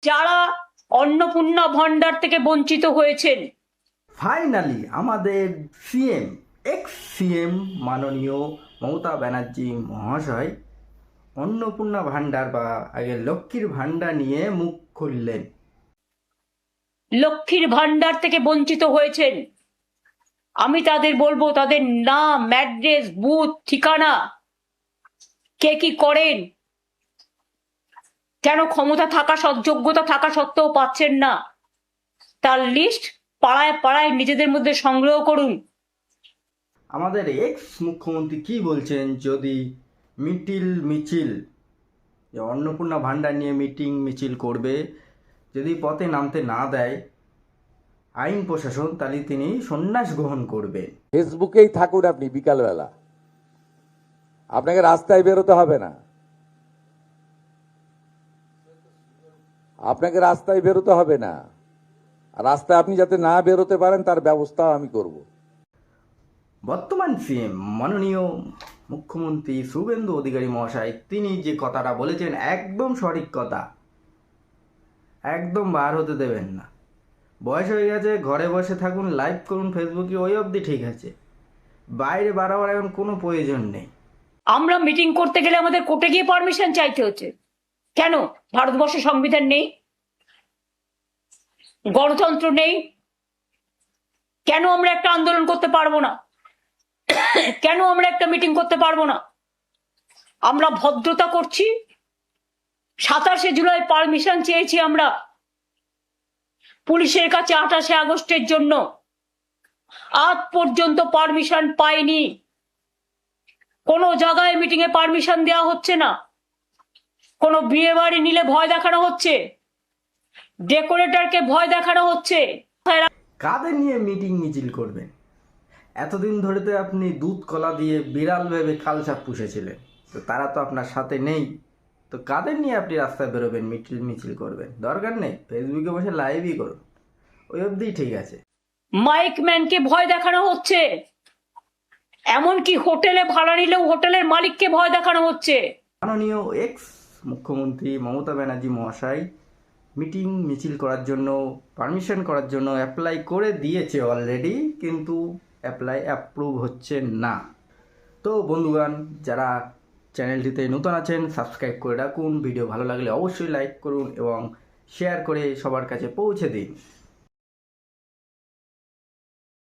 যারা অন্নপূর্ণা ভান্ডার থেকে বঞ্চিত হয়েছেন। ফাইনালি আমাদের সিএম, এক্স সিএম মাননীয় মমতা ব্যানার্জি মহাশয় অন্নপূর্ণা ভান্ডার বা আগে লক্ষ্মীর ভান্ডার নিয়ে মুখ খুললেন। লক্ষ্মীর ভান্ডার থেকে বঞ্চিত হয়েছেন। আমি তাদের বলবো, তাদের নাম, অ্যাড্রেস, বুথ, ঠিকানা, কে কি করেন, কেন ক্ষমতা থাকা যোগ্যতা থাকা সত্ত্বেও পাচ্ছেন না, তার লিস্ট পাড়ায় পাড়ায় নিজেদের মধ্যে সংগ্রহ করুন। আমাদের এক্স মুখ্যমন্ত্রী কি বলছেন, যদি মিছিল যে অন্নপূর্ণা ভান্ডার নিয়ে মিছিল করবে, যদি পথে নামতে না দেয় আইন প্রশাসন, তাহলে তিনি সন্ন্যাস গ্রহণ করবেন। ফেসবুকেই থাকুন আপনি, বিকালবেলা আপনাকে রাস্তায় বেরোতে হবে না, আপনাকে রাস্তায় বেরোতে হবে না। রাস্তায় আপনি যাতে না বেরোতে পারেন তার ব্যবস্থা আমি করব। বর্তমান সিএম মাননীয় মুখ্যমন্ত্রী শুভেন্দু অধিকারী মহাশয় তিনি যে কথাটা বলেছেন একদম সঠিক কথা, একদম বার হতে দেবেন না। বয়স হয়ে গেছে, ঘরে বসে থাকুন, লাইভ করুন ফেসবুকে, ওই অবধি ঠিক আছে, বাইরে বাড়াবার এখন কোনো প্রয়োজন নেই। আমরা মিটিং করতে গেলে আমাদের কোর্টে গিয়ে পারমিশন চাইতে হচ্ছে কেন? ভারতবর্ষে সংবিধান নেই? গণতন্ত্র নেই? কেন আমরা একটা আন্দোলন করতে পারবো না? কেন আমরা একটা মিটিং করতে পারবো না? আমরা ভদ্রতা করছি। 27শে জুলাই পারমিশন চেয়েছি আমরা পুলিশের কাছে 28শে আগস্টের জন্য, আজ পর্যন্ত পারমিশন পাইনি। কোনো জায়গায় মিটিং এ পারমিশন দেওয়া হচ্ছে না। কোনো বিয়ে বাড়ি নিলে ভয় দেখানো হচ্ছে, ডেকোরেটরকে ভয় দেখানো হচ্ছে। কাদের নিয়ে মিছিল করবেন? এতদিন ধরে তো আপনি দুধ কলা দিয়ে বিড়াল ভেবে খালসাপ পুষেছিলেন, তো তারা তো আপনার সাথে নেই, তো কাদের নিয়ে আপনি রাস্তায় বেরোবেন, মিছিল করবেন? দরকার নেই, ফেসবুকে বসে লাইভই করুন, ওই অবধি ঠিক আছে। মাইক ম্যানকে ভয় দেখানো হচ্ছে, এমনকি হোটেলে ভাড়া নিলেও হোটেলের মালিককে ভয় দেখানো হচ্ছে। মাননীয় এক্স মুখ্যমন্ত্রী মমতা ব্যানার্জি মহাশয় মিছিল করার জন্য, পারমিশন করার জন্য অ্যাপ্লাই করে দিয়েছে অলরেডি, কিন্তু অ্যাপ্রুভ হচ্ছে না। তো বন্ধুগণ, যারা চ্যানেলটিতে নতুন আছেন সাবস্ক্রাইব করে রাখুন, ভিডিও ভালো লাগলে অবশ্যই লাইক করুন এবং শেয়ার করে সবার কাছে পৌঁছে দিন।